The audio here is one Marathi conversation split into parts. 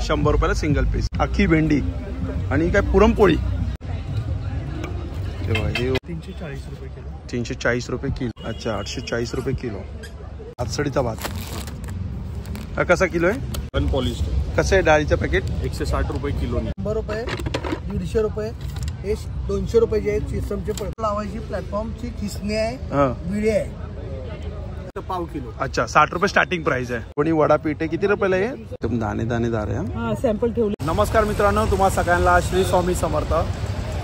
100 रुपयाला सिंगल पीस. अख्खी भेंडी आणि काय पुरणपोळी. हे 340 रुपये किलो. 340 रुपये किलो. अच्छा 840 रुपये किलो. आजसडीचा भात हा कसा किलो आहे? अनपॉलिश्ड. कसं आहे डाळीचं पॅकेट? 160 रुपये किलो. 100 रुपये, 150 रुपये, हे 200 रुपयाचे आहेत. सिस्टमचे पडते लावायची, प्लॅटफॉर्मची खिसणी आहे, विडे आहे. पाव किलो. अच्छा 60 रुपये स्टार्टिंग प्राइस आहे. कोणी वडा पीठ आहे किती रुपयाला आहे? एकदम दाणेदार आहे. सॅम्पल ठेवले. नमस्कार मित्रांनो, तुम्हा सगळ्यांना श्री स्वामी समर्थ.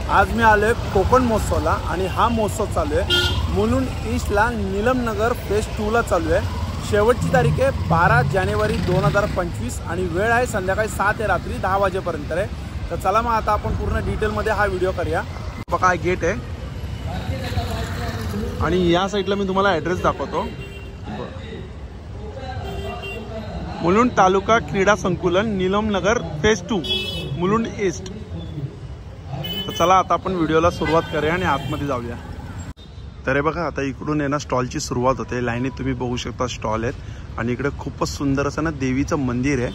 आज मी आलोय कोकण महोत्सवला आणि हा महोत्सव चालू आहे मुलुंड ईस्टला नीलमनगर फेज 2 ला चालू आहे. शेवटची तारीख आहे 12 जानेवारी 2025 आणि वेळ आहे संध्याकाळी 7 ते रात्री 10 वाजेपर्यंत आहे. तर चला मग आता आपण पूर्ण डिटेलमध्ये हा व्हिडिओ करूया. बघा गेट आहे आणि या साईडला मी तुम्हाला ॲड्रेस दाखवतो. मुलुंड तालुका क्रीडा संकुलन नीलमनगर फेज 2 मुलुंड ईस्ट. तर चला आता आपण व्हिडिओला सुरुवात करूया आणि आतमध्ये जाऊया. तर हे बघा आता इकडून आहे ना स्टॉलची सुरुवात होते. लाईनीत तुम्ही बघू शकता स्टॉल आहेत आणि इकडे खूपच सुंदर असं ना देवीचं मंदिर आहे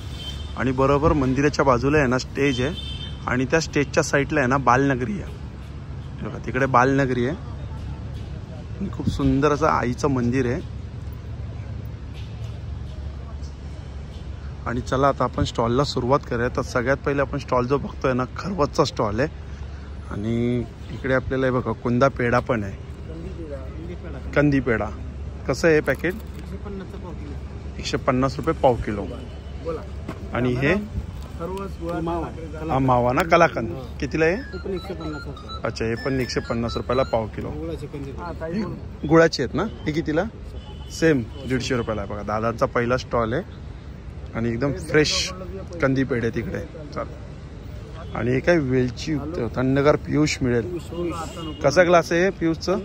आणि बरोबर मंदिराच्या बाजूला आहे ना स्टेज आहे आणि त्या स्टेजच्या साईडला आहे ना बालनगरी आहे. बघा तिकडे बालनगरी आहे आणि खूप सुंदर असं आईचं मंदिर आहे. आणि चला आता आपण स्टॉलला सुरुवात करूया. तर सगळ्यात पहिले आपण स्टॉल जो बघतोय ना खरवसचा स्टॉल आहे आणि इकडे आपल्याला हे बघा कुंदा पेढा पण आहे. कंदी पेढा कसं आहे पॅकेट? 150 रुपये पाव किलो. आणि हे मावा ना कलाकंद कितीला आहे? अच्छा हे पण 150 रुपयाला पाव किलो. गुळाचे आहेत ना हे कितीला? सेम 150 रुपयाला आहे. बघा दादांचा पहिला स्टॉल आहे आणि एकदम फ्रेश कंदी पेढे तिकडे. चालेल. आणि हे काय वेलची थंडगार पियुष मिळेल. कसा ग्लास आहे पियुषचं?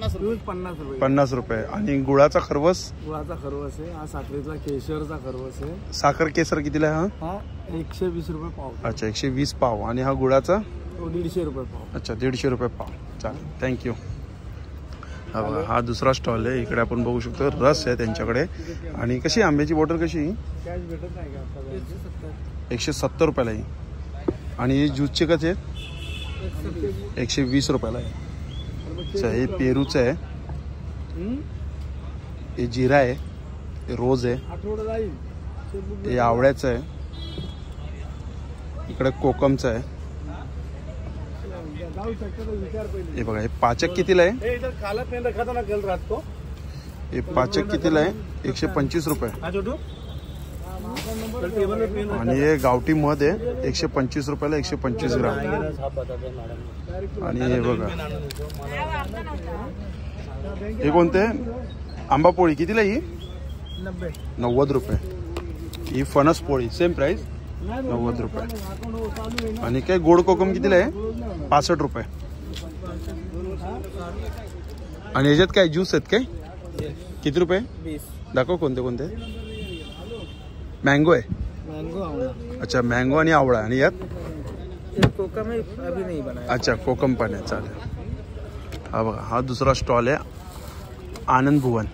50 रुपये. आणि गुळाचा खरवस? गुळाचा खरवस आहे हा साखरेतला केशरचा खरवस आहे. साखर केसर कितीला आहे हा? 120 रुपये पाव. अच्छा 120 पाव. आणि हा गुळाचा? 150 रुपये पाव. अच्छा 150 रुपये पाव. चालेल थँक्यू. हा दुसरा स्टॉल आहे. इकडे आपण बघू शकतो रस आहे त्यांच्याकडे. आणि कशी आंब्याची बॉटल कशी? 170 रुपयाला आहे. आणि हे ज्यूसचे कसे? 120 रुपयाला आहे. अच्छा हे पेरूचं आहे, हे जिरा आहे, हे रोज आहे, हे आवळ्याचं आहे, इकडे कोकमचं आहे. हे बघा हे पाचक कितीला आहे? हे पाचक कितीला आहे? 125 रुपये. आणि हे गावठी मध आहे 125 रुपयाला 125 ग्राम. आणि हे बघा हे कोणते? आंबा पोळी कितीला ही? 90 रुपये. ही फणस पोळी सेम प्राइस 90 रुपये. आणि काय गोड कोकम कितीला आहे? 65 रुपये. आणि ह्याच्यात काय ज्यूस आहेत काय? किती रुपये? 20. दाखव कोणते कोणते. मँगो आहे. अच्छा मँगो आणि आवळा. आणि यात कोकम है अभी नहीं बनाया. अच्छा कोकम पण आहे. चालेल. हा बघा हा दुसरा स्टॉल आहे आनंद भुवन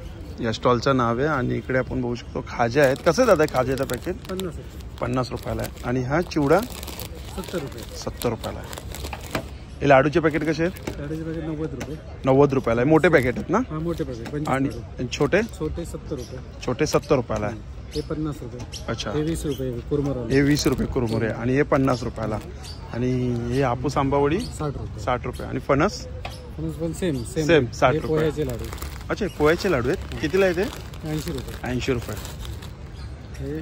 या स्टॉलचं नाव आहे. आणि इकडे आपण बघू शकतो खाज्या आहेत. कसं दादा खाज्याचं पॅकेट? 50 रुपयाला आहे. आणि हा चिवडा 70 रुपयाला आहे. हे लाडूचे पॅकेट कसे आहेत? 90 रुपयाला आहे. मोठे पॅकेट आहेत ना? मोठे पॅकेट. आणि छोटे? छोटे 70 रुपये. छोटे 70 रुपयाला आहे. हे 50 रुपये. अच्छा हे 20 रुपये कुरमुरे. हे 20 रुपये कुरमुरे आणि हे 50 रुपयाला. आणि हे हापूस आंबावडी 60 रुपये. आणि फणस सेम 60 रुपये. पोह्याचे लाडू. अच्छा पोह्याचे लाडू आहेत कितीला आहे ते? 80 रुपये. 80 रुपये. हे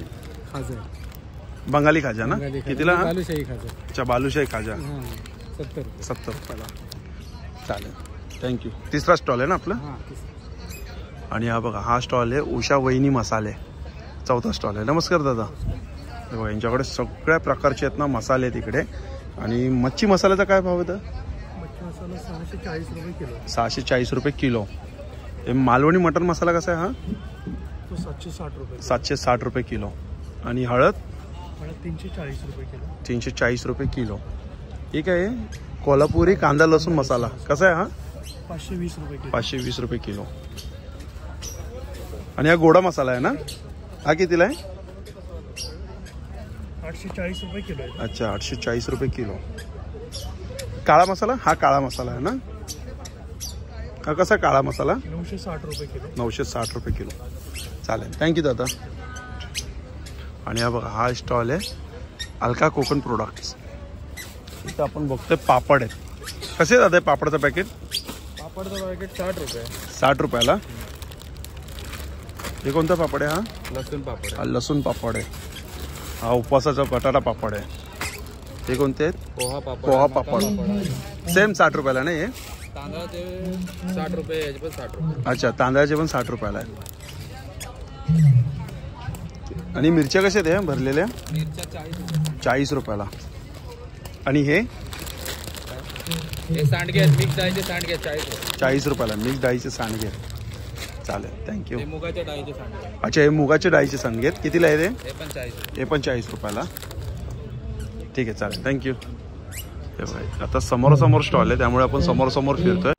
खाजा बंगाली खाजा ना कितीला? बालुशाही खाजा. अच्छा बालुशाही खाजा 70 रुपयाला. चालेल थँक्यू. तिसरा स्टॉल आहे ना आपला. आणि हा बघा हा स्टॉल आहे उषा वहिनी मसाले. चौथा स्टॉल आहे. नमस्कार दादा. बघा यांच्याकडे सगळ्या प्रकारचे आहेत ना मसाले आहेत इकडे. आणि मच्छी मसाल्याचा काय भाव आहे? मच्छी मसाला 640 रुपये किलो. 640 रुपये किलो. हे मालवणी मटन मसाला कसा आहे हा? तो 760 रुपये. 760 रुपये किलो. आणि हळद? 340 रुपये किलो. 340 रुपये किलो. ठीक आहे. कोल्हापुरी कांदा लसूण मसाला कसा आहे हा? 520 रुपये किलो. 520 रुपये किलो. आणि हा गोडा मसाला आहे ना हा कितीला आहे? हा 840 रुपये किलो आहे. अच्छा 840 रुपये किलो. काळा मसाला, हा काळा मसाला आहे ना, हा कसा काळा मसाला? 960 रुपये किलो. 960 रुपये किलो. चालेल, थँक्यू दादा. आणि हा बघा हा स्टॉल आहे अलका कोकण प्रोडक्ट्स. इथं आपण बघतोय पापड आहेत. कसे दादा आहे पापडचं पॅकेट? पापडचं पॅकेट 60 रुपये. 60 रुपयाला. हे कोणता पापड आहे? हा लसूण पापड. हा लसूण पापड आहे. हा उपवासाचा बटाटा पापड आहे. हे कोणते आहेत? पोहा पापड. सेम 60 रुपयाला नाही? हे तांदळाचे 60 रुपये, याचे पण 60 रुपये. अच्छा, तांदळाचे पण 60 रुपयाला आहे. आणि मिरच्या कशा आहेत भरलेल्या? मिरच्या 40 रुपयाला. आणि हे सांडगे मिक्स डाळीचे सांडगे 40 रुपयाला. मिक्स डाळीचे सांडगे. चालेल, थँक्यू. मुगाच्या डाळीचे सांडगे. अच्छा, हे मुगाच्या डाळीचे सांडगे आहेत. कितीला आहे ते? हे पण 40 रुपयाला. ठीक आहे, चालेल, थँक्यू. हे बघा आता समोरासमोर स्टॉल आहे, त्यामुळे आपण समोर फिरतोय.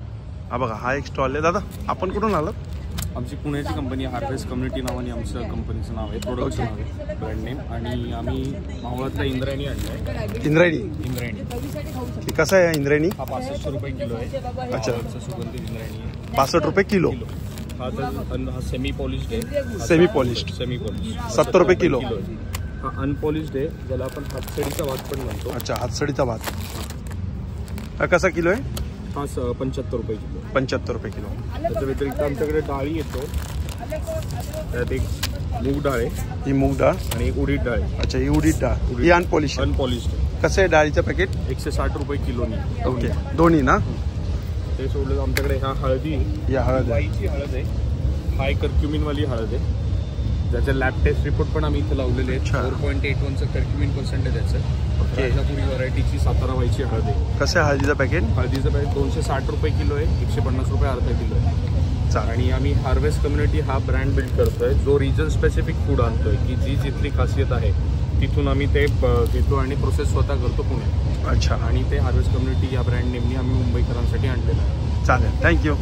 हा बघा हा एक स्टॉल आहे. दादा आपण कुठून आलात? आमची पुण्याची कंपनी हार्वेस्ट कम्युनिटी नावाने आमचं कंपनीचं नाव आहे, प्रोडक्टचं नाव आहे, ब्रँड नेम. आणि आम्ही मावळातला इंद्रायणी आणलं आहे. इंद्रायणी कसं आहे? इंद्रायणी हा 65 रुपये किलो आहे. अच्छा, सुगंधित इंद्रायणी आहे. 65 रुपये किलो. हा सेमी पॉलिश्ड आहे. सेमी पॉलिश्ड 70 रुपये किलो. हा अनपॉलिश्ड आहे, ज्याला आपण हातसडीचा भात पण म्हणतो. अच्छा, हातसडीचा भात. हा कसा किलो आहे? हा 75 रुपये किलो. 75 रुपये किलो. त्याच्या व्यतिरिक्त आमच्याकडे डाळी येतो. त्यात एक मूग डाळ आहे, ही मूग डाळ, आणि एक उडीद डाळ आहे. अच्छा, ही उडीद डाळ. ही अनपॉलिश्ड. कसं आहे डाळीचं पॅकेट? 160 रुपये किलोनी. ओके, दोन्ही ना? ते सोडलं आमच्याकडे ह्या हळदी, या हळद गाईची हळद आहे. हाय कर्क्युमिनवाली हळद आहे, ज्याचे लॅब टेस्ट रिपोर्ट पण आम्ही इथे लावलेले आहेत. 4.81चं कर्क्युमिन पर्सेंट आहे त्याचं. राजापुरी व्हरायटीची सातारा वाईची हळद आहे. कसं आहे हळदीचं पॅकेट? हळदीचं पॅकेट 260 रुपये किलो आहे, 150 रुपये अर्धा किलो आहे. आणि आम्ही हार्वेस्ट कम्युनिटी हा ब्रँड बिल्ड करतोय, जो रिजन स्पेसिफिक फूड आणतोय, की जी जिथली खासियत आहे तिथून आम्ही ते घेतो आणि प्रोसेस स्वतः करतो पुण्यात. अच्छा, आणि ते हार्वेस्ट कम्युनिटी या ब्रँड नेमनी आम्ही मुंबईकरांसाठी आणलेलं आहे. चालेल, थँक्यू.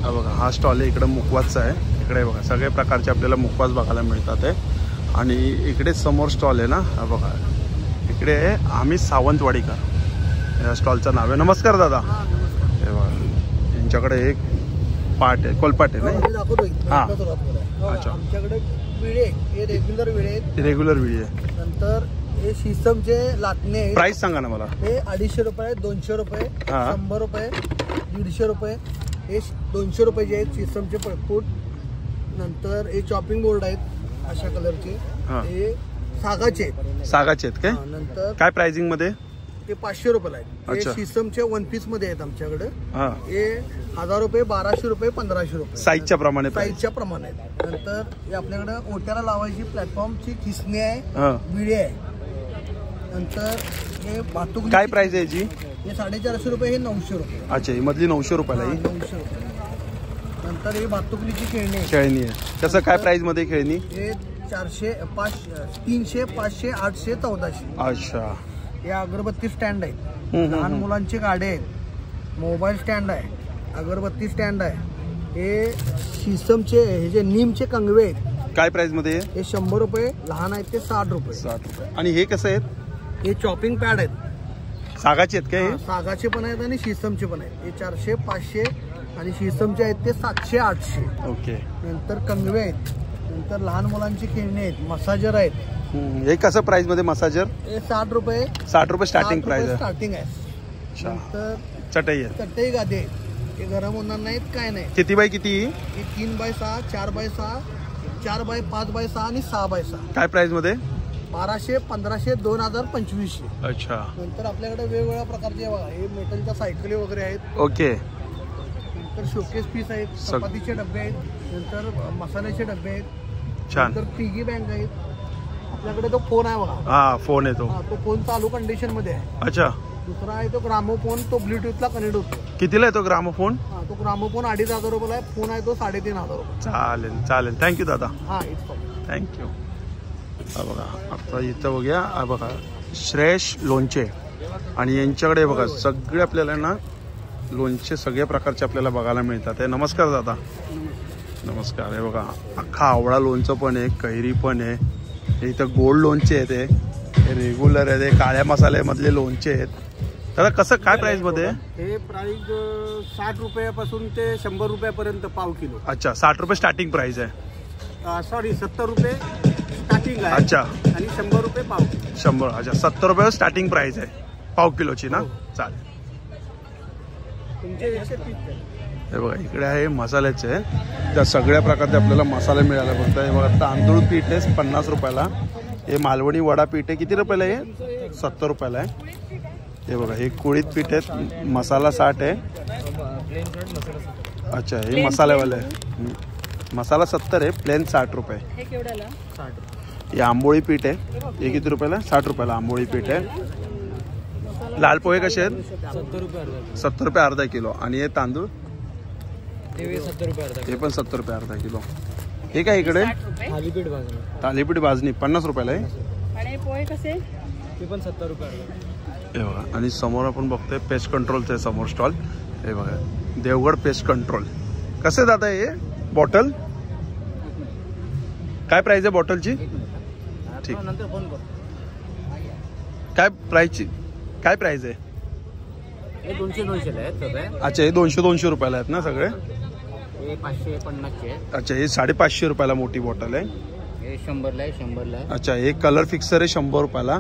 हा बघा हा स्टॉल आहे, इकडं मुखवासचा आहे. इकडे बघा सगळ्या प्रकारचे आपल्याला मुखवास बघायला मिळतात आहे. आणि इकडे समोर स्टॉल आहे ना, हा बघा इकडे आहे आम्ही सावंतवाडीकर या स्टॉलचं नाव आहे. नमस्कार दादा. हे बघा यांच्याकडे एक पाट आहे, कोलपाट आहे ना? हां, अच्छा. आमच्याकडे विळे, हे रेग्युलर विळे आहेत. रेग्युलर विळे आहे. नंतर हे शिसमचे लाटणे आहेत. प्राइस सांगा ना मला. हे 250 रुपये, 200 रुपये, 100 रुपये, 150 रुपये. हे 200 रुपयाचे आहेत शिसमचे पळपूट. नंतर हे चॉपिंग बोर्ड आहेत अशा कलरचे. हे सागाचे आहेत काय? नंतर काय प्राइसिंग मध्ये? ते 500 रुपयाला आहेत. हे शिसमचे 1 पीस मध्ये आहेत आमच्याकडे. हे 1000 रुपये, 1200 रुपये, 1500 रुपये साईजच्या प्रमाणे आहेत. नंतर हे आपल्याकडे ओट्याला लावायची प्लॅटफॉर्मची खिसणी आहे, विळे आहे. नंतर हे भातुकली. काय प्राइस आहे याची? हे 450 रुपये, हे 900 रुपये. अच्छा, ही मधली 900 रुपयाला. 900 रुपये. नंतर हे भातुकलीची खेळणी आहे. कसं काय प्राइस मध्ये खेळणी? हे 400, 500, 300, 500, 800, 1400. अच्छा. हे अगरबत्ती स्टँड आहेत. लहान मुलांचे गाडे आहेत. मोबाईल स्टँड आहे, अगरबत्ती स्टँड आहे. हे शिसमचे हे जे नीमचे कंगवे आहेत. काय प्राइस मध्ये? हे 100 रुपये. लहान आहेत ते 60 रुपये. 60 रुपये. आणि हे कसं आहेत? हे चॉपिंग पॅड आहेत. सागाचे आहेत काय? सागाचे पण आहेत आणि शिसमचे पण आहेत. हे 400, 500 आणि शिसमचे आहेत ते 700, 800. ओके. नंतर कंगवे आहेत. नंतर लहान मुलांची खेळणी आहेत. मसाजर आहेत. हे कसं प्राइस मध्ये मसाजर? हे 60 रुपये. 60 रुपये स्टार्टिंग प्राइस आहे. नंतर चटई आहे. चटई गादे. हे गरम होणार नाहीत, काय नाही. किती बाय किती? हे 3x6, 4x6, 4x5, 5x6 आणि 6x6. काय प्राइस मध्ये? 1200, 1500, 2000, 2500. अच्छा. नंतर आपल्याकडे वेगवेगळ्या प्रकारचे बघा हे मेटलच्या सायकली वगैरे आहेत. ओके. नंतर शोकेस पीस आहेत. चपातीचे डबे आहेत. नंतर मसाल्याचे डबे आहेत. छान. नंतर पिगी बँक आहेत. आपल्याकडे तो फोन आहे बघा. हा, फोन आहे तो. तो फोन चालू कंडिशन मध्ये आहे. अच्छा. दुसरा आहे तो ग्रामोफोन, तो ब्लूटूथला कनेक्ट होतो. कितीला आहे तो ग्रामोफोन? तो ग्रामोफोन 2500 रुपयाला आहे. फोन आहे तो 3500 रुपये. चालेल चालेल, थँक्यू दादा. हा, इट्स फाईन. थँक्यू. हा बघा आता इथं बघूया. हा बघा श्रेयश लोणचे. आणि यांच्याकडे बघा सगळे आपल्याला ना लोणचे सगळ्या प्रकारचे आपल्याला बघायला मिळतात. नमस्कार दादा. नमस्कार. हे बघा अख्खा आवळा लोणचं पण आहे, कैरी पण आहे, इथं गोड लोणचे आहेत, हे रेग्युलर आहे, ते काळ्या मसाल्यामधले लोणचे आहेत. दादा कसं काय प्राइस मध्ये? हे प्राइस 60 रुपयापासून ते 100 रुपयापर्यंत पाव किलो. अच्छा, 60 रुपये स्टार्टिंग प्राइस आहे. सॉरी 70 रुपये स्टार्टिंग आहे. अच्छा, आणि 100 रुपये पाव. 100. अच्छा, 70 रुपये स्टार्टिंग प्राइस आहे पाव किलोची ना. चालेल. तुमचे 130 आहे. हे बघा इकडे आहे मसाल्याचे, त्या सगळ्या प्रकारचे आपल्याला मसाले मिळायला बोलतात. हे बघा तांदूळ पीठ आहे 50 रुपयाला. हे मालवणी वडा पीठ आहे किती रुपयाला आहे? 70 रुपयाला आहे. हे बघा हे कुळीत पीठ आहे, मसाला 60 आहे. अच्छा, हे मसाल्यावाले आहे, मसाला 70 आहे, प्लेन 60 रुपये. हे आंबोळी पीठ आहे, हे किती रुपयाला? 60 रुपयाला आंबोळी पीठ आहे. लाल पोहे कसे आहेत? 70 रुपये अर्धा किलो. आणि हे तांदूळ हे पण 70 रुपये अर्धा किलो. हे काय इकडे? थालीपीठ भाजणी 50 रुपयाला आहे. पोहे कसे? ते पण 70 रुपये. हे बघा, आणि समोर आपण बघतोय पेस्ट कंट्रोलचे समोर स्टॉल. हे बघा देवगड पेस्ट कंट्रोल. कसे दादा हे बॉटल? काय प्राइस आहे बॉटलची? ठीक, काय प्राइसची? काय प्राइस आहे? 200 आहेत. अच्छा, हे 200 रुपयाला आहेत ना सगळे? 550 आहे. अच्छा, हे 550 रुपयाला मोठी बॉटल आहे. हे 100ला आहे. अच्छा, हे कलर फिक्सर आहे 100 रुपयाला.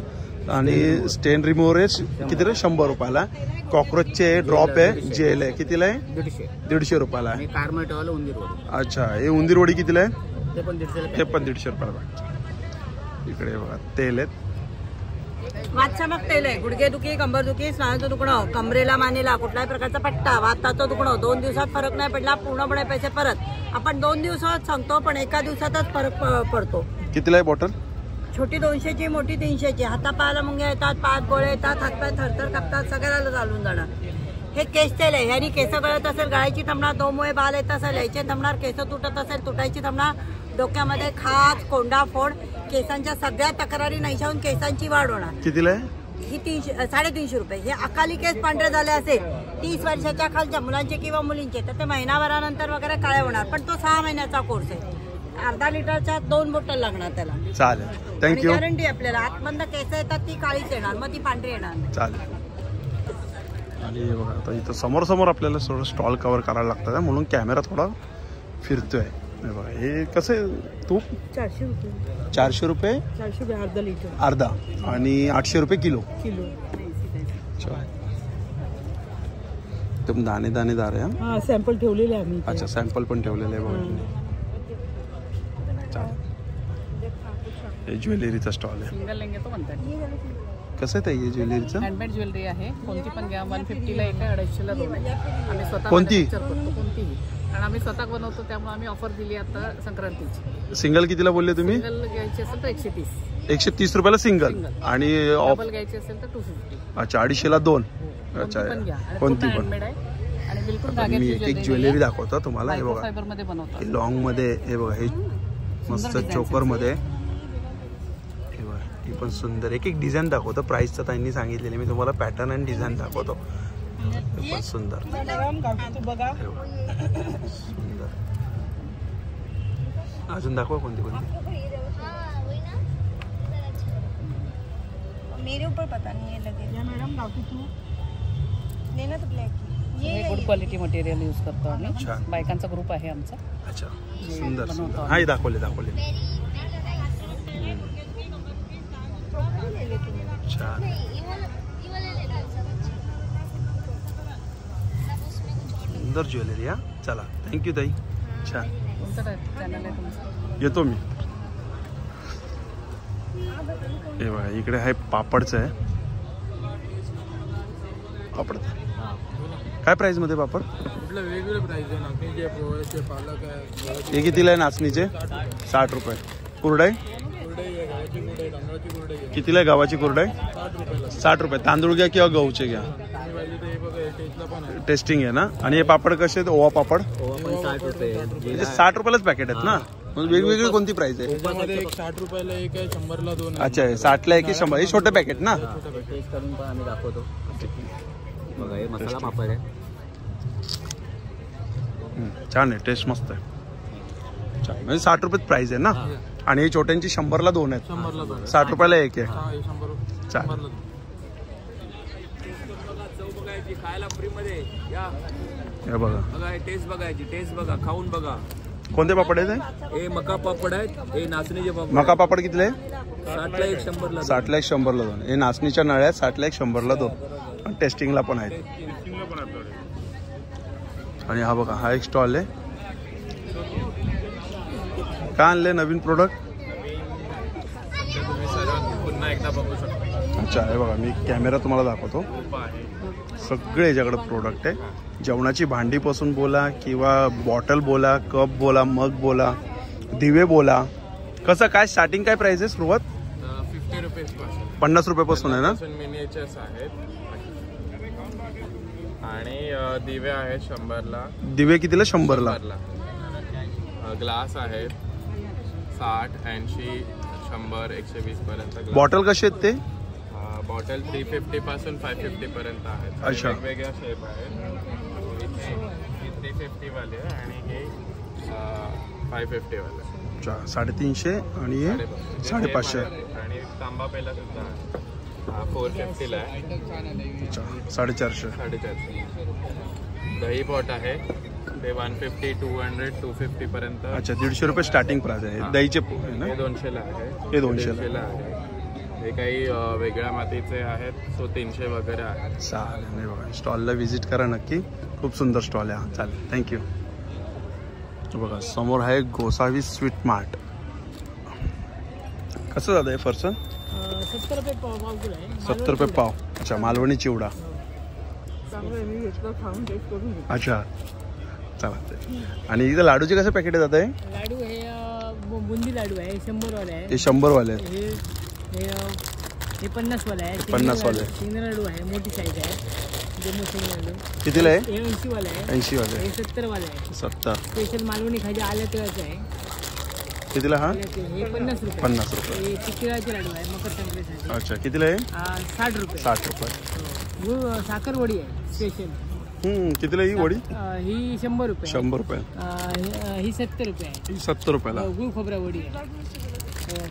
आणि स्टेन रिमूव्हर आहे किती रे? 100 रुपयाला. कॉक्रोचचे ड्रॉप आहे, जेल आहे कितीला आहे? 150 रुपयाला आहे. कार्मेटवाला उंदीर वडी. अच्छा, हे उंदीर वडी कितीला आहे? ते पण 150. ते पण 150 रुपयाला. इकडे बघा तेल आहेत. वातचमक तेल आहे. गुडघेदुखी, कंबरदुखी, स्नायूचं दुखणं, कमरेला मानेला कुठल्याही प्रकारचा पट्टा, वाताचं दुखणं, 2 दिवसात फरक नाही पडला पूर्णपणे पैसे परत. आपण 2 दिवसात सांगतो पण एका दिवसातच फरक पडतो. कितीला आहे बॉटल? छोटी 200ची, मोठी 300ची. हातापायाला मुंग्या येतात, पायात गोळे येतात, हातपाय थरथर कापतात, सगळ्याला चालून जाणार. हे केस तेल आहे. ह्यानी केस गळत असेल गळायची थांबणार, दोमुळे बाल येत असेल यायचे थांबणार, केस तुटत असेल तुटायची थांबणार, डोक्यामध्ये खाज, कोंडा, फोड, केसांच्या सगळ्या तक्रारी नाहीशा होऊन केसांची वाढ होणार. कितीला आहे? ही 350 रुपये. हे अकाली केस पांढरे झाले असेल 30 वर्षाच्या खालच्या मुलांचे किंवा मुलींचे तर ते महिनाभरानंतर वगैरे काळे होणार. पण तो 6 महिन्याचा कोर्स आहे. अर्धा लिटरच्या 2 बॉटल लागणार त्याला. चालेल, थँक्यू. गॅरंटी आपल्याला. आतमधनं केस येतात ती काळीच येणार, मग ती पांढरी येणार नाही. चालेल. आणि हे बघा आता इथं समोर समोर आपल्याला थोडं स्टॉल कव्हर करायला लागतं म्हणून कॅमेरा थोडा फिरतोय. हे बघा हे कसं आहे तूप? 400 रुपये. 400 रुपये 400 रुपये अर्धा लिटर. अर्धा. आणि 800 रुपये किलो. अच्छा, एकदम दाणे दाणेदार आहे. हा, सॅम्पल ठेवलेले आहे आम्ही. अच्छा, सॅम्पल पण ठेवलेलं आहे बघा. चालेल. हे ज्वेलरीचा स्टॉल आहे. सिंगल लेंगे तो म्हणतात. कसं आहे हे ज्वेलरीचं? हँडमेड ज्वेलरी आहे. कोणती पण घ्या. 150ला एक आहे, 250ला 2 आहे. आम्ही स्वतः कोणती? कोणतीही, कारण आम्ही स्वतः बनवतो त्यामुळे आम्ही ऑफर दिली आता संक्रांतीची. सिंगल कितीला बोलले तुम्ही? सिंगल घ्यायची असेल तर 130. 130 रुपयाला सिंगल. आणि डबल घ्यायची असेल तर 250. अच्छा, 250ला 2. अच्छा, कोणती पण. आणि बिलकुल मी एक ज्वेलरी दाखवतो तुम्हाला. हे बघा फायबर मध्ये बनवतात. लॉंग मध्ये. हे बघा हे मस्त चोकर मध्ये. हे बघा ही पण सुंदर. एक एक डिझाईन दाखवतो. प्राइस तर त्यांनी सांगितलेली, मी तुम्हाला पॅटर्न आणि डिझाईन दाखवतो. हे पण सुंदर. बघा सुंदर. अजून दाखवा कोणती कोणती. मेरे ऊपर पता नहीं है लगेगा मैडम. बाकी तू लेना तो ब्लैक. हे गुड क्वालिटी मटेरियल यूज करतो आम्ही. छान. बायकांचा ग्रुप आहे आमचा. अच्छा, सुंदर सुंदर. हा, हे दाखवले. छान. सुंदर ज्वेलरी. हा, चला थँक्यू ताई. छान. कोणतं चॅनल आहे तुमचं? येतो मी. हे बघा इकडे आहे पापडचं आहे. पापड काय प्राइस मध्ये पापड? वेगवेगळे प्राइस आहे. नाचणीचे, पोह्याचे, पालक आहे. हे कितीला आहे नाचणीचे? 60 रुपये. कुरडाई कितीला आहे? गावाची कुरडाई 60 रुपये. तांदूळ घ्या किंवा गहूचे घ्या. टेस्टिंग आहे ना. आणि हे पापड कसे आहेत? ओवा पापड 60 रुपये. म्हणजे 60 रुपयालाच पॅकेट आहेत ना. वेगवेगळी कोणती प्राइस आहे? 60 रुपयाला एक आहे, 100ला 2. अच्छा, 60ला एक 100. हे छोटे पॅकेट ना. टेस्ट करून पण आम्ही दाखवतो. बघा हे मसाला पापड आहे. छान आहे, टेस्ट मस्त आहे. छान. म्हणजे 60 रुपये प्राइस आहे ना. आणि हे छोट्यांची 100ला 2 आहेत. 100ला 2. 60 रुपयाला एक आहे. हा, हे 100. चालेल. खायला फ्री मध्ये या. हे बघा बघा हे टेस्ट बघायची, टेस्ट बघा, खाऊन बघा. कोणते पापड आहेत? हे मका पापड आहेत, हे नाचणीचे पापड. मका पापड कितीले? 60ला 1 100ला 60ला 1 100ला 2. हे नाचणीच्या नळ्या आहेत, 60ला 1 100ला 2. आणि टेस्टिंगला पण आहेत. आणि हा बघा हा एक स्टॉल आहे. काय आणले नवीन प्रोडक्ट? पुन्हा एकदा बघू शकता. अच्छा हे बघा मी कॅमेरा तुम्हाला दाखवतो. सगळे याच्याकडे प्रोडक्ट आहे. जेवणाची भांडीपासून बोला किंवा बॉटल बोला, कप बोला, मग बोला, दिवे बोला. कसं काय स्टार्टिंग काय प्राइस आहे? सुरुवात 50 रुपीज 50 रुपयापासून आहे ना? मिनिएचर्स आहेत आणि दिवे आहेत 100ला. दिवे कितीला? 100ला. ग्लास आहेत 60, 80, 100, 120 पर्यंत. बॉटल कसे आहेत ते? बॉटल 350 पासून 550 पर्यंत आहेत. अच्छा. वेगवेगळ्या शेप आहेत. हे 350 वाले आणि हे 550 वाले. अच्छा 350 आणि हे 550. आणि तांबा पहिला सुद्धा आहे. 450ला आहे. अच्छा 450. 450. दही पॉट आहे ते 150, 200, 250 पर्यंत. अच्छा 150 रुपये स्टार्टिंग प्राइस आहे. दहीचे आहे ना? हे 200ला आहे. हे 200ला आहे. हे काही वेगळ्या मातीचे आहेत, सो 300 वगैरे आहेत. चालेल. नाही बघा स्टॉलला व्हिजिट करा नक्की. खूप सुंदर स्टॉल आहे. चालेल थँक्यू. बघा समोर आहे गोसावी स्वीट मार्ट. कसं जातं आहे फरसन? 70 रुपये पाव किलो आहे. 70 रुपये पाव. अच्छा मालवणी चिवडा. चांगलं मी घेतलं, खाऊन टेस्ट करून घेतलं. अच्छा चालते. आणि इथं लाडूचे कसे पॅकेट जात आहे? लाडू हे बुंदी लाडू आहे 100 वाले आहे. हे 100 वाले आहेत. हे 50 वाला आहे. 50 वाले. शेंगदाणा लाडू आहे, मोठी साईज आहे. जम्मू शेंगदाणा लाडू कितीला आहे? हे 80 वाला आहे. 80 वाले. हे 70 वाला आहे. 70. स्पेशल मालवणी खाजी आल्या तळाचं आहे. कितीला हा? हे 50 रुपये. 50 रुपये. हे तिळाचे लाडू आहे मकर संक्रांतीसाठी. अच्छा कितीला आहे? 60 रुपये. 60 रुपये. गुळ साखरवडी आहे स्पेशल. कितीला ही वडी? ही 100 रुपये. 100 रुपये. ही 70 रुपये आहे. 70 रुपयाला. गुळ खोबरा वडी आहे.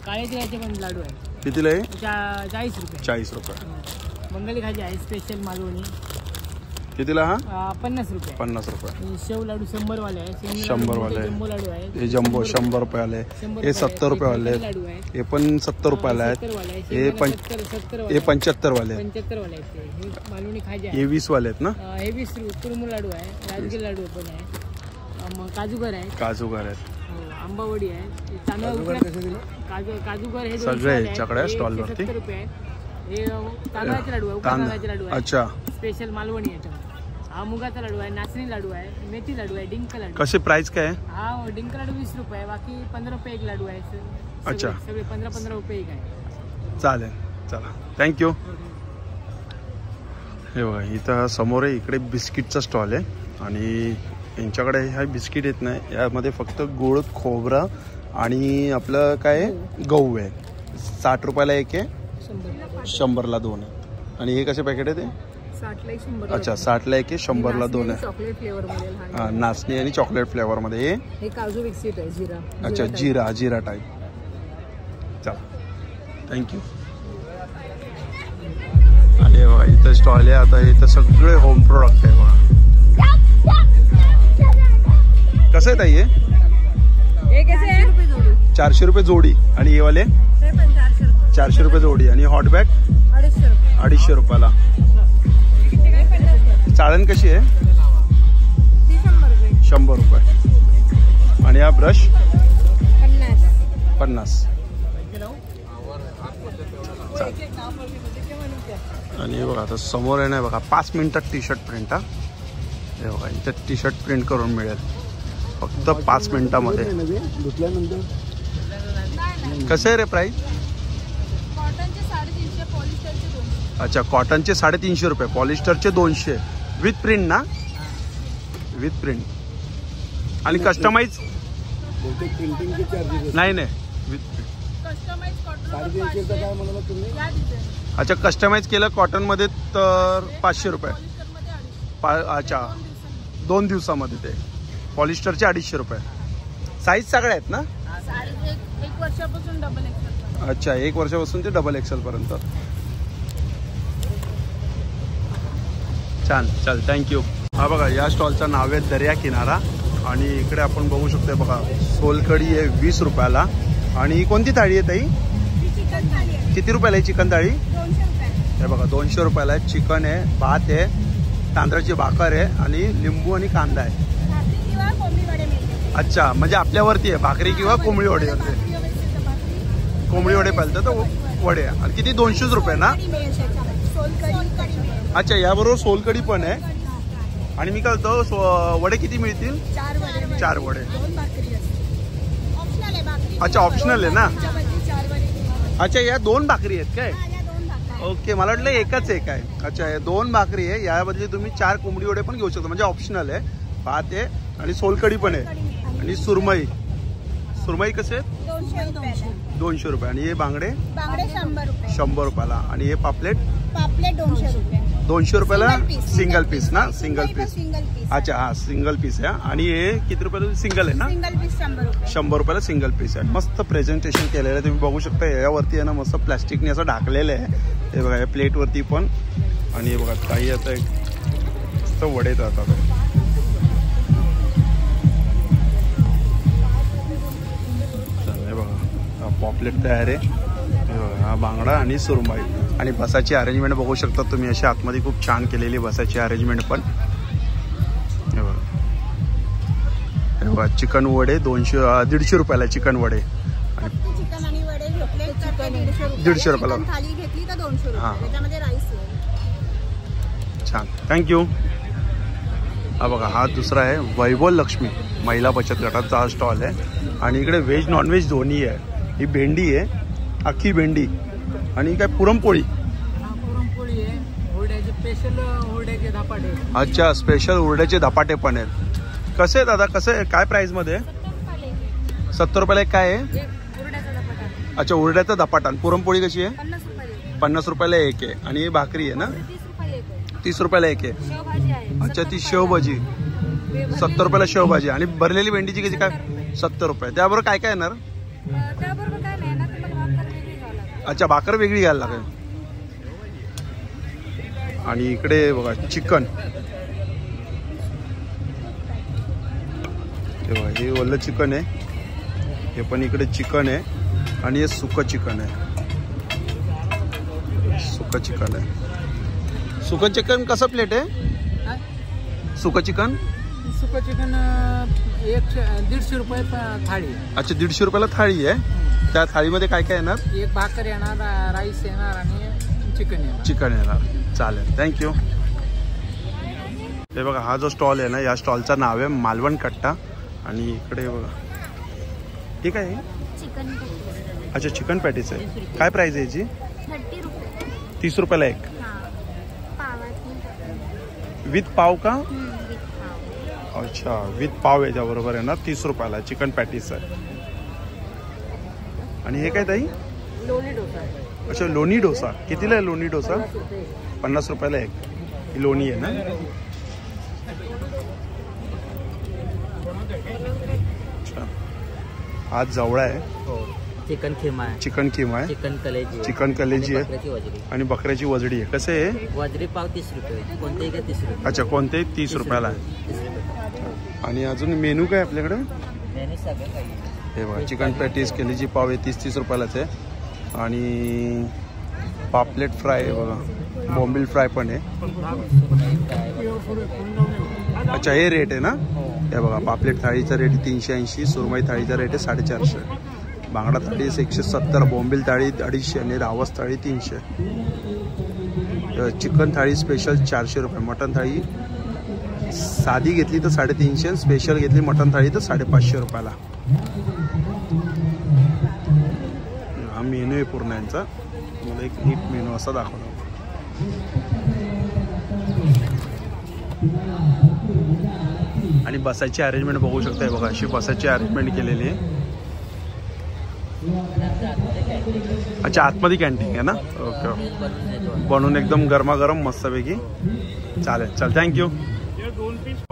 काळ्या तिळाचे पण लाडू आहे. कितीला आहे? 40 रुपये. 40 रुपये. बंगाली खाजी आहे स्पेशल मालवणी. कितीला हा? 50 रुपये. 50 रुपये. शेव लाडू 100 वाले आहे. 100 वाले. जम्बो लाडू आहे. हे जम्बो 100 रुपये आले. हे 70 रुपये वाले. लाडू आहे. हे पण 70 रुपयाला आहेत. हे 75 वाले. 75 वाले आहेत. हे मालवणी खाजी आहे. हे 20 वाले आहेत ना? हे 20 कुरमुर लाडू आहे. राजगिर लाडू पण आहे. मग काजूगर आहे. काजूगर आहेत. आंबावडी आहे. तांदूळ काजूगर हे सगळे याच्याकडे स्टॉल वरती. 70 रुपये आहे. हे तांदळाचे लाडू आहे. तांदळाचे लाडू आहे. अच्छा स्पेशल मालवणी आहे. हा मुगाचा लाडू आहे, नाचणी लाडू आहे, मेथी लाडू आहे, डिंक लाडू. कसे प्राइस काय आहे? हा डिंक लाडू 20 रुपये, बाकी 15 रुपये एक लाडू आहे. अच्छा सगळे 15-15 रुपये एक आहे. चालेल चला थँक्यू. हे बघा इथं समोर आहे. इकडे बिस्किटचा स्टॉल आहे आणि यांच्याकडे ह्या बिस्किट येत नाही. यामध्ये फक्त गुळ खोबरा आणि आपलं काय गहू आहे. 60 रुपयाला एक आहे, 100ला 2 आहे. आणि हे कसे पॅकेट आहे ते? 60ला 100. अच्छा 60ला एक आहे, 100ला 2 आहे. चॉकलेट फ्लेवर मध्ये. हां नाचणी आणि चॉकलेट फ्लेवर मध्ये. हे काजू बिस्किट आहे जिरा. अच्छा जिरा टाईप. चला थँक्यू. आणि बघा इथं स्टॉल आहे. आता इथं सगळे होम प्रोडक्ट आहे बघा. कसं आहे ताई हे? 400 रुपये जोडी. आणि हे वाले 400 रुपये जोडी. आणि हॉट बॅग 250 रुपयाला. चाळण कशी आहे? 100 रुपये. आणि हा ब्रश 50. आणि बघा आता समोर आहे ना बघा 5 मिनिटात टी शर्ट प्रिंट. हा हे बघा इथं टी शर्ट प्रिंट करून मिळेल फक्त 5 मिनिटामध्ये. कसं आहे रे प्राईस? अच्छा कॉटनचे 350 रुपये, पॉलिस्टरचे 200 विथ प्रिंट ना? With print. आणि कस्टमाइज नाही विथ प्रिंट. अच्छा कस्टमाइज केलं कॉटनमध्ये तर 500 रुपये. अच्छा 2 दिवसामध्ये. ते पॉलिस्टरचे 250 रुपये. साईज सगळ्या आहेत ना? एक वर्षापासून डबल एक्सेल. अच्छा, 1 वर्षापासून ते डबल एक्सेल पर्यंत. छान, चल थँक्यू. हा बघा, या स्टॉलचं नाव आहे दर्या किनारा आणि इकडे आपण बघू शकतोय बघा, सोलकढी आहे 20 रुपयाला. आणि कोणती थाळी आहे ताई? किती रुपयाला आहे चिकन थाळी? 200 रुपये. हे बघा 200 रुपयाला आहे. चिकन आहे, भात आहे, तांदळाची भाकर आहे आणि लिंबू आणि कांदा आहे. किंवा कोंबडी वडे मिळते. अच्छा, म्हणजे आपल्यावरती आहे भाकरी किंवा कोंबडी वडे होते. कोंबडी वडे पाहिजे तर वडे. आणि किती? 200 रुपये ना? अच्छा, याबरोबर सोलकढी पण आहे. आणि मी काय म्हणतो, वडे किती मिळतील? 4 वडे. अच्छा, ऑप्शनल आहे ना? अच्छा, या 2 भाकरी आहेत काय? ओके, मला वाटलं एकच एक आहे. अच्छा, या 2 भाकरी आहे. याबद्दल तुम्ही 4 कोंबडी वडे पण घेऊ शकता, म्हणजे ऑप्शनल आहे. भात आहे आणि सोलकढी पण आहे. आणि सुरमई. सुरमई कसे? 200 रुपये. आणि हे बांगडे? 100 रुपयाला. आणि हे पापलेट? 200 रुपयाला सिंगल पीस ना? Single piece. अच्छा, हा सिंगल पीस आहे. आणि हे किती रुपयाला सिंगल आहे ना? 100 रुपयाला सिंगल पीस आहे. मस्त प्रेझेंटेशन केलेलं आहे, तुम्ही बघू शकता. यावरती आहे ना मस्त प्लॅस्टिकने असं ढाकलेलं आहे. हे बघा, या प्लेटवरती पण. आणि हे बघा, काही आता मस्त वडे जातात. हे बघा, पॉपलेट तयार आहे. हा बांगडा आणि सुरमई. आणि बसाची अरेंजमेंट बघू शकता तुम्ही, अशी आतमध्ये खूप छान केलेली बसाची अरेंजमेंट पण. हे बघा, चिकन वडे 150 रुपयाला चिकन वडे. आणि 150 रुपयाला. हां, छान, थँक्यू. हा बघा, हा दुसरा आहे वैभव लक्ष्मी महिला बचत गटाचा हा स्टॉल आहे. आणि इकडे व्हेज नॉनव्हेज दोन्ही आहे. ही भेंडी आहे, अख्खी भेंडी. आणि काय पुरणपोळी? पुरणपोळी आहे, हुरड्याचे स्पेशल हुरड्याचे धपाटे. अच्छा, स्पेशल हुरड्याचे धपाटे पण आहेत. कसे आहे दादा, कसे काय प्राइस मध्ये? 70 रुपयाला एक. काय आहे? अच्छा, हुरड्याचा धपाटा. पुरणपोळी कशी आहे? 50 रुपयाला एक आहे. आणि ही भाकरी आहे ना? 30 रुपयाला एक आहे. अच्छा, ती शेवभाजी 70 रुपयाला शेवभाजी. आणि भरलेली भेंडीची कशी काय? 70 रुपये. त्याबरोबर काय काय येणार? अच्छा, भाकर वेगळी घ्यायला लागेल. आणि इकडे बघा चिकन. तेव्हा हे ओलं चिकन आहे, हे पण इकडे चिकन आहे. आणि हे सुकं चिकन आहे. सुकं चिकन आहे. सुकं चिकन कसं प्लेट आहे? सुकं चिकन? सुकं चिकन 150 रुपये थाळी. अच्छा, 150 रुपयाला थाळी आहे. त्या थाळीमध्ये काय काय येणार? एक भाकर येणार, राईस येणार आणि चिकन येणार. चिकन येणार. चालेल, थँक्यू. हे बघा, हा जो स्टॉल आहे ना, या स्टॉलचं नाव आहे मालवण कट्टा. आणि इकडे बघा, ठीक आहे. अच्छा, चिकन पॅटीस आहे. काय प्राइस आहे याची? 30 रुपयाला एक. विथ पाव का? अच्छा, विथ पाव याच्याबरोबर आहे ना, 30 रुपयाला चिकन पॅटीस आहे. आणि हे काय ताई? लोणी डोसा. अच्छा, लोणी डोसा. कितीला आहे लोणी डोसा? 50 रुपयाला एक. ही लोणी आहे ना? अच्छा, आज जवळ आहे. चिकन खिमा आहे. चिकन किमा आहे. चिकन कलेजी आहे. आणि बकऱ्याची वजडी आहे. कसे आहे? वजडी पाव 30 रुपये. कोणतेही का 30 रुपये. अच्छा, कोणतेही 30 रुपयाला आहे. आणि अजून मेनू काय आपल्याकडे? हे बघा, चिकन पॅटीस, कलेजी पाव आहे 30 रुपयालाच आहे. आणि पापलेट फ्राय आहे बघा, बॉम्बिल फ्राय पण आहे. अच्छा, हे रेट आहे ना? हे बघा, पापलेट थाळीचा रेट 380, सुरमई थाळीचा रेट आहे 450, बांगडा थाळी 170, बॉम्बिल थाळी 250 आणि रावस थाळी 300. चिकन थाळी स्पेशल 400 रुपये. मटन थाळी साधी घेतली तर 350, स्पेशल घेतली मटन थाळी तर 550 रुपयाला. हा मेनू आहे पूर्ण यांचा. मला एक नीट मेनू असा दाखवला. आणि बसाची अरेंजमेंट बघू शकताय बघा, अशी बसाची अरेंजमेंट केलेली आहे. अच्छा, आतमध्ये कॅन्टीन आहे ना? ओके, बनवून एकदम गरमागरम मस्तपैकी. चालेल, चल थँक्यू.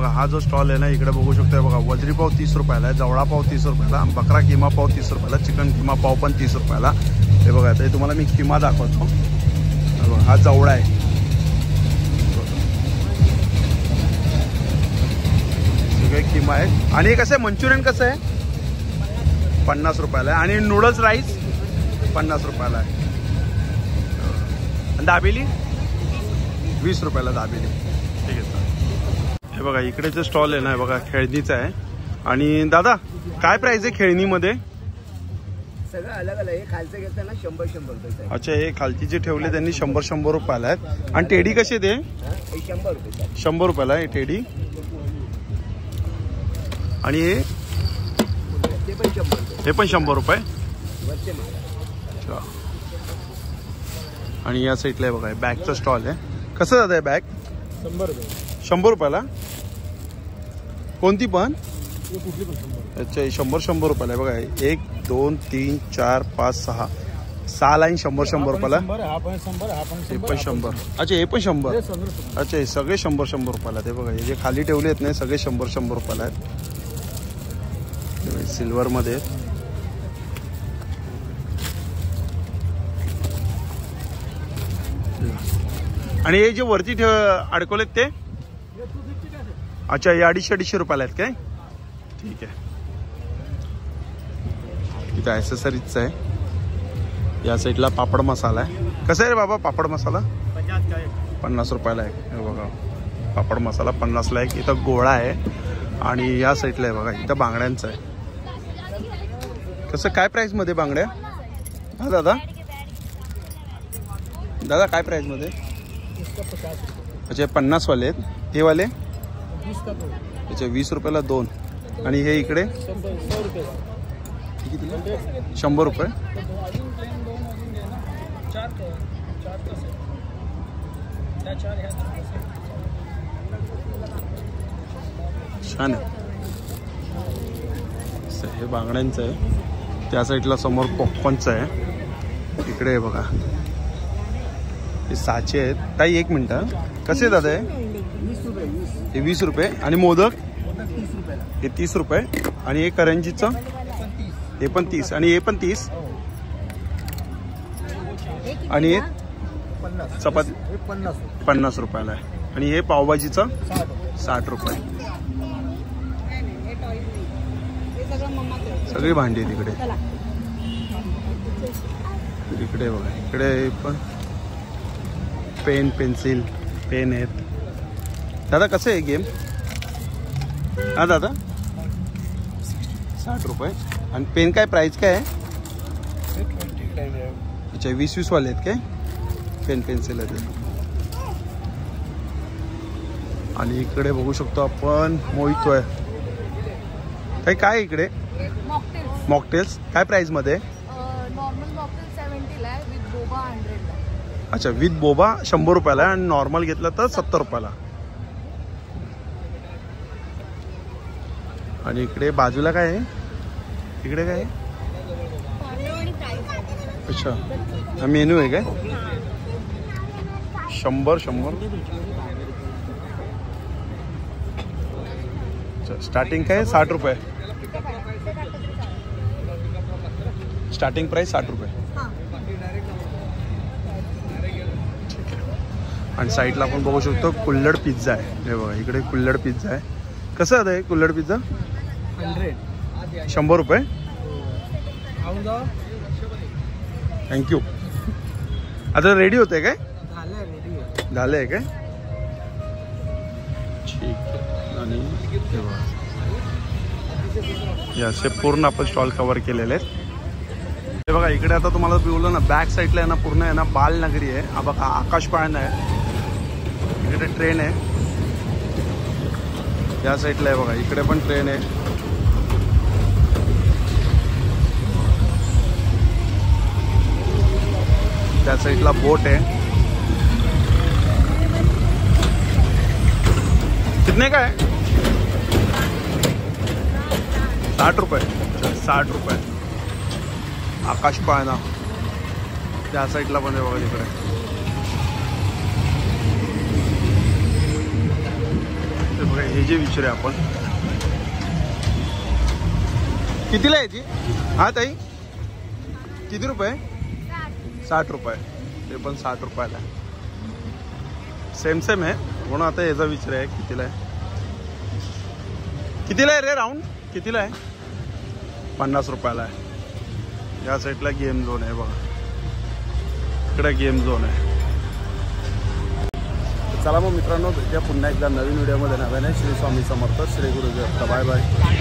बघा हा जो स्टॉल आहे ना इकडे बघू शकता बघा, वजरी पाव 30 रुपयाला आहे, जवळा पाव 30 रुपयाला, बकरा किमा पाव 30 रुपयाला, चिकन किमा पाव पण 30 रुपयाला. हे बघा ते तुम्हाला मी किमा दाखवतो. बघा हा जवळा आहे, सगळे किमा आहे. आणि हे कसं आहे मंचुरियन कसं आहे 50 रुपयाला आहे, आणि नूडल्स राईस 50 रुपयाला आहे. आणि दाबेली 20 रुपयाला दाबेली. ठीक आहे सर. हे बघा इकडे जे स्टॉल आहे ना बघा खेळणीचा आहे. आणि दादा काय प्राइस आहे खेळणीमध्ये? सगळं अलग अलग आहे. खालचं घेताना 100 रुपये. अच्छा हे खालची जे ठेवले त्यांनी 100 रुपयाला आहेत. आणि टेडी कसे ते? 100 रुपये. 100 रुपयाला आहे टेडी. आणि हे पण 100 रुपये. हे पण 100 रुपये. अच्छा. आणि या साईडला बघा बॅगचा स्टॉल आहे. कसं जात आहे बॅग? 100 रुपये. 100 रुपयाला कोणती पण? कुठली पण 100. अच्छा 100 रुपयाला आहे बघा. 1 2 3 4 5 6 6 लाईन 100 रुपयाला. हा पण 100. हा पण 100. हे पण 100. अच्छा हे पण 100. अच्छा हे सगळे 100 रुपयाला. ते बघा हे जे खाली ठेवले आहेत ना सगळे 100 रुपयाला आहेत. सिल्वर मध्ये. आणि हे जे वरती अडकवलेत ते? अच्छा हे 250 रुपयाला आहेत काय? ठीक आहे. इथं ॲक्सेसरीजचं आहे. या साईडला पापड मसाला आहे. कसं आहे रे बाबा पापड मसाला? 50 रुपयाला आहे. हे बघा पापड मसाला 50ला आहे. इथं गोळा आहे. आणि या साईडला आहे बघा इथं बांगड्यांचं आहे. कसं काय प्राईसमध्ये बांगड्या? हा दादा दादा काय प्राईसमध्ये? अच्छा 50 वाले आहेत. हे वाले अच्छा 20 रुपयाला 2. आणि हे इकडे 100 रुपये. छान आहे. हे बांगड्यांचं आहे. त्या साईडला समोर पॉपकॉर्नचं आहे. इकडे आहे बघा हे साचे आहेत. ताई 1 मिनिट. कसे दादा आहे? 20 रुपये. हे 20 रुपये. आणि मोदक 30 रुपयाला. हे 30 रुपये. आणि हे करंजीचं हे पण 30. आणि हे पण 30. आणि हे चपाती 50 रुपयाला आहे. आणि हे पावभाजीचं 60 रुपये. सगळी भांडी आहे तिकडे. इकडे बघा इकडे पण पेन पेन्सिल पेन आहेत. दादा कसं आहे गेम? हा दादा 60 रुपये. आणि पेन काय प्राइस काय आहे? अच्छा 20 वाले आहेत काय पेन पेन्सिल आहेत. आणि इकडे बघू शकतो आपण मोहितो आहे. काही काय इकडे? मॉकटेल्स काय प्राइस मध्ये? नॉर्मल मॉकटेल 70 आहे, विथ बोबा 100 आहे. अच्छा विथ बोबा 100 रुपयाला आहे. आणि नॉर्मल घेतलं तर 70 रुपयाला. आणि इकडे बाजूला काय आहे? इकडे काय आहे? अच्छा हा मेनू आहे काय? 100. अच्छा स्टार्टिंग काय 60 रुपये. स्टार्टिंग प्राइस 60 रुपये. ठीक आहे. आणि साईडला आपण बघू शकतो कुल्हड पिझ्झा आहे. हे बघा इकडे कुल्हड पिझ्झा आहे. कसं आहे कुल्हड पिझ्झा? 100 रुपये. थँक्यू. आता रेडी होते काय? झालं आहे काय? ठीक आहे. आणि हे बघा हे असे पूर्ण आपण स्टॉल कव्हर केलेले आहेत. हे बघा इकडे आता तुम्हाला बोललो ना बॅक साईडला आहे ना पूर्ण आहे ना बालनगरी आहे. हा बघा आकाश पाळणा आहे. इकडे ट्रेन आहे. या साईडला आहे बघा इकडे पण ट्रेन आहे. त्या साईडला बोट आहे. कितने का है? 60 रुपये. 60 रुपये. आकाश पाळणा त्या साईडला पण आहे बघा तिकडे. बघा हे जे विचारूया आपण. कितीला आहे ती? हा ताई किती रुपये? 60 रुपये. ते पण 60 रुपयाला आहे. सेम आहे म्हणून आता याचा विचार आहे कितीला आहे. कितीला आहे रे राऊंड? कितीला आहे? 50 रुपयाला आहे. या साईडला गेम झोन आहे बघा. इकडे गेम झोन आहे. चला मग मित्रांनो, भेटूया पुन्हा एकदा नवीन व्हिडिओमध्ये. नव्याने श्री स्वामी समर्थ, श्री गुरुदेव. Bye bye.